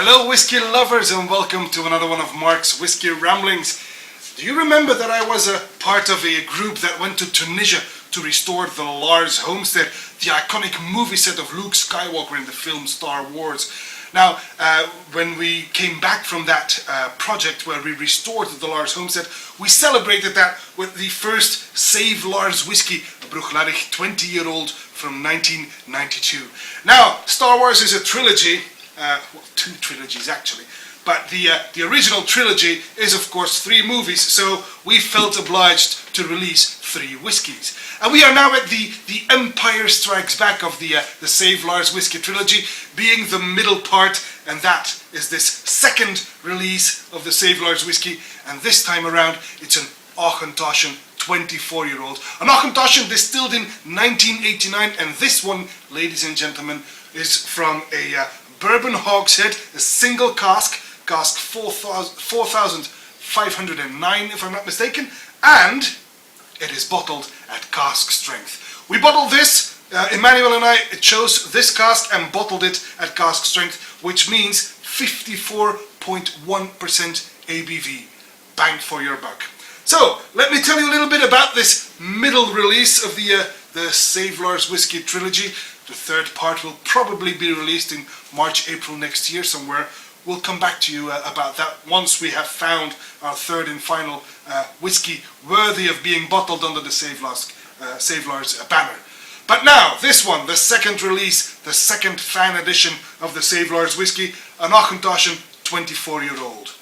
Hello whiskey lovers and welcome to another one of Mark's Whiskey Ramblings. Do you remember that I was a part of a group that went to Tunisia to restore the Lars Homestead, the iconic movie set of Luke Skywalker in the film Star Wars? Now, when we came back from that project where we restored the Lars Homestead, we celebrated that with the first Save Lars Whisky, a Year Old Laddie 20-year-old from 1992. Now, Star Wars is a trilogy. Well, two trilogies actually, but the original trilogy is of course 3 movies, so we felt obliged to release 3 whiskies. And we are now at the Empire Strikes Back of the Save Lars Whisky trilogy, being the middle part, and that is this second release of the Save Lars Whisky, and this time around it's an Auchentoshan 24-year-old. An Auchentoshan distilled in 1989, and this one, ladies and gentlemen, is from a bourbon hogshead, a single cask 4,509 if I'm not mistaken, and it is bottled at cask strength. We bottled this, Emmanuel and I chose this cask and bottled it at cask strength, which means 54.1% ABV. Bang for your buck. So, let me tell you a little bit about this middle release of the Save Lars Whisky trilogy. The third part will probably be released in March, April next year somewhere. We'll come back to you about that once we have found our third and final whisky worthy of being bottled under the Save Lars banner. But now, this one, the second release, the second fan edition of the Save Lars Whisky, an Auchentoshan 24-year-old.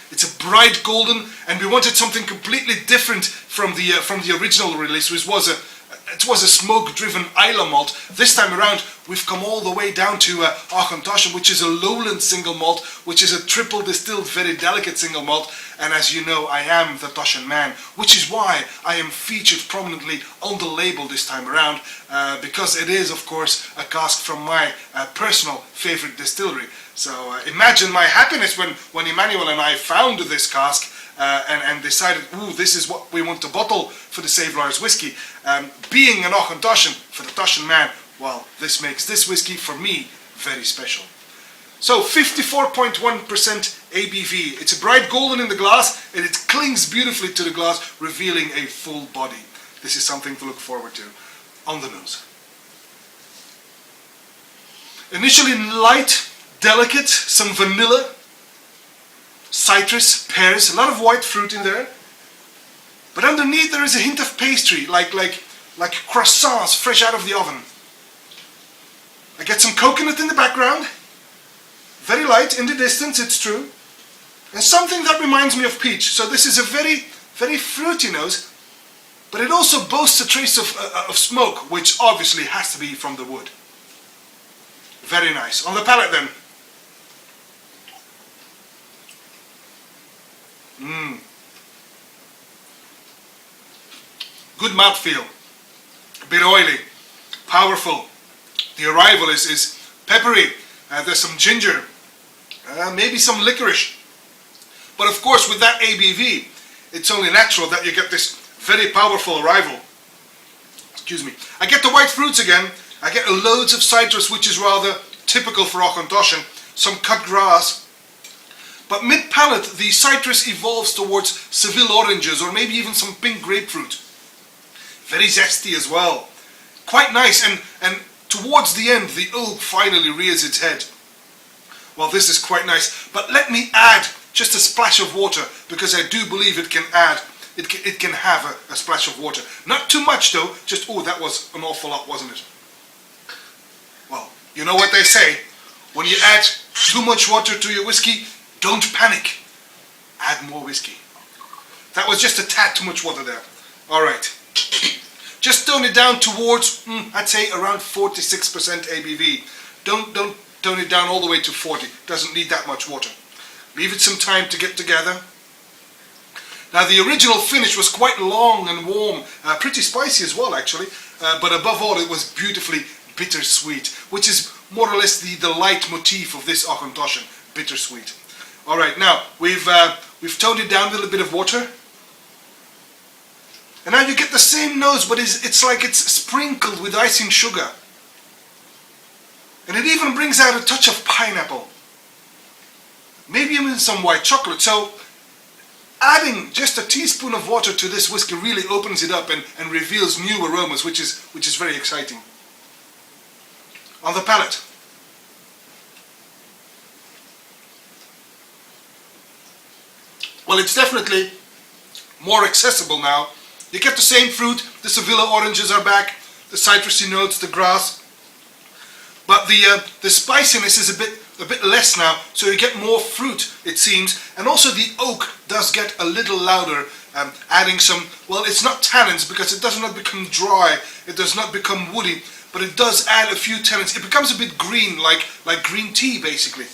It's a bright golden, and we wanted something completely different from the original release, which was a smoke-driven Islay malt. This time around, we've come all the way down to Auchentoshan, which is a lowland single malt, which is a triple distilled, very delicate single malt. And as you know, I am the Toshan Man, which is why I am featured prominently on the label this time around, because it is, of course, a cask from my personal favorite distillery. So imagine my happiness when Emmanuel and I found this cask and decided, ooh, this is what we want to bottle for the Save Lars Whisky. Being an Auchentoshan for the Toshan Man, well, this makes this whisky, for me, very special. So 54.1% ABV. It's a bright golden in the glass, and it clings beautifully to the glass, revealing a full body. This is something to look forward to. On the nose. Initially light, delicate, some vanilla, citrus, pears, a lot of white fruit in there. But underneath there is a hint of pastry, like croissants fresh out of the oven. I get some coconut in the background. Very light in the distance, it's true. And something that reminds me of peach. So this is a very, very fruity nose. But it also boasts a trace of smoke, which obviously has to be from the wood. Very nice. On the palate then. Good mouthfeel, a bit oily, powerful. The arrival is peppery, there's some ginger, maybe some licorice. But of course with that ABV, it's only natural that you get this very powerful arrival. Excuse me. I get the white fruits again, I get loads of citrus, which is rather typical for Auchentoshan, some cut grass. But mid-palate, the citrus evolves towards Seville oranges or maybe even some pink grapefruit. Very zesty as well. Quite nice, and towards the end, the oak finally rears its head. Well, this is quite nice, but let me add just a splash of water, because I do believe it can have a splash of water. Not too much though, just, oh, that was an awful lot, wasn't it? Well, you know what they say, when you add too much water to your whiskey, don't panic. Add more whiskey. That was just a tad too much water there. Alright. Just tone it down towards, I'd say around 46% ABV. Don't tone it down all the way to 40. Doesn't need that much water. Leave it some time to get together. Now the original finish was quite long and warm, pretty spicy as well actually, but above all it was beautifully bittersweet, which is more or less the light motif of this Auchentoshan, bittersweet. Alright, now we've toned it down with a bit of water. And now you get the same nose, but it's like it's sprinkled with icing sugar. And it even brings out a touch of pineapple. maybe even some white chocolate. So adding just a teaspoon of water to this whiskey really opens it up and reveals new aromas, which is very exciting. On the palate, well, it's definitely more accessible now. You get the same fruit, the Sevilla oranges are back, the citrusy notes, the grass, but the spiciness is a bit less now, so you get more fruit, it seems, and also the oak does get a little louder, adding some, well, it's not tannins because it does not become dry, it does not become woody, but it does add a few tannins. It becomes a bit green, like green tea basically.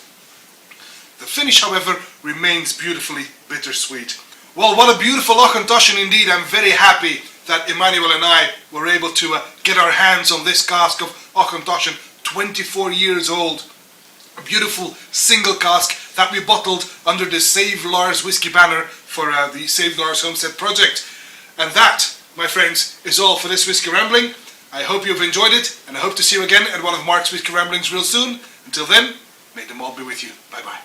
The finish, however, remains beautifully bittersweet. Well, what a beautiful Auchentoshan indeed. I'm very happy that Emmanuel and I were able to get our hands on this cask of Auchentoshan, 24 years old. A beautiful single cask that we bottled under the Save Lars Whisky banner for the Save Lars Homestead project. And that, my friends, is all for this Whisky Rambling. I hope you've enjoyed it, and I hope to see you again at one of Mark's Whisky Ramblings real soon. Until then, may them all be with you. Bye bye.